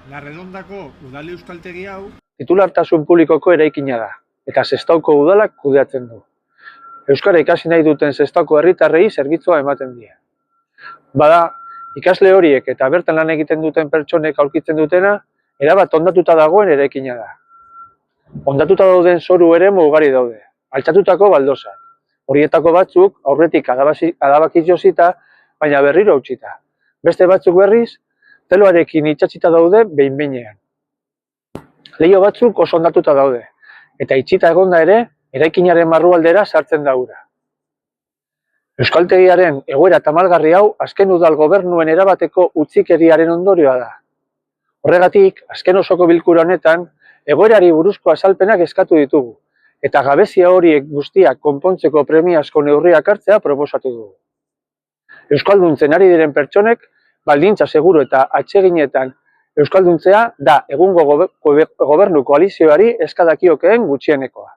Larredondako udal euskaltegi hau titulartasun publikoko eraikina da, eta Sestauko udalak kudeatzen du. Euskara ikasi nahi duten Sestauko herritarrei zerbitzua ematen die. Bada, ikasle horiek eta bertan lan egiten duten pertsonek aurkitzen dutena, erabat hondatuta dagoen eraikina da. Hondatuta dauden zoru eremu ugari daude, altxatutako baldosak. Horietako batzuk aurretik adabakiz josita, baina berriro hautsita. Beste batzuk berriz, teloarekin itsatsita daude behin-behinean. Leiho batzuk oso hondatuta daude, eta itxita egonda ere, eraikinaren barrualdera sartzen da ura. Euskaltegiaren egoera tamalgarri hau azken udal gobernuen erabateko utzikeriaren ondorioa da. Horregatik, azken osoko bilkura honetan, egoerari buruzko azalpenak eskatu ditugu, eta gabezia horiek guztiak konpontzeko premiazko neurriak hartzea proposatu dugu. Euskalduntzen ari diren pertsonek, baldintza seguru eta atseginetan euskalduntzea da egungo gobernu koalizioari eskadakiokeen gutxienekoa.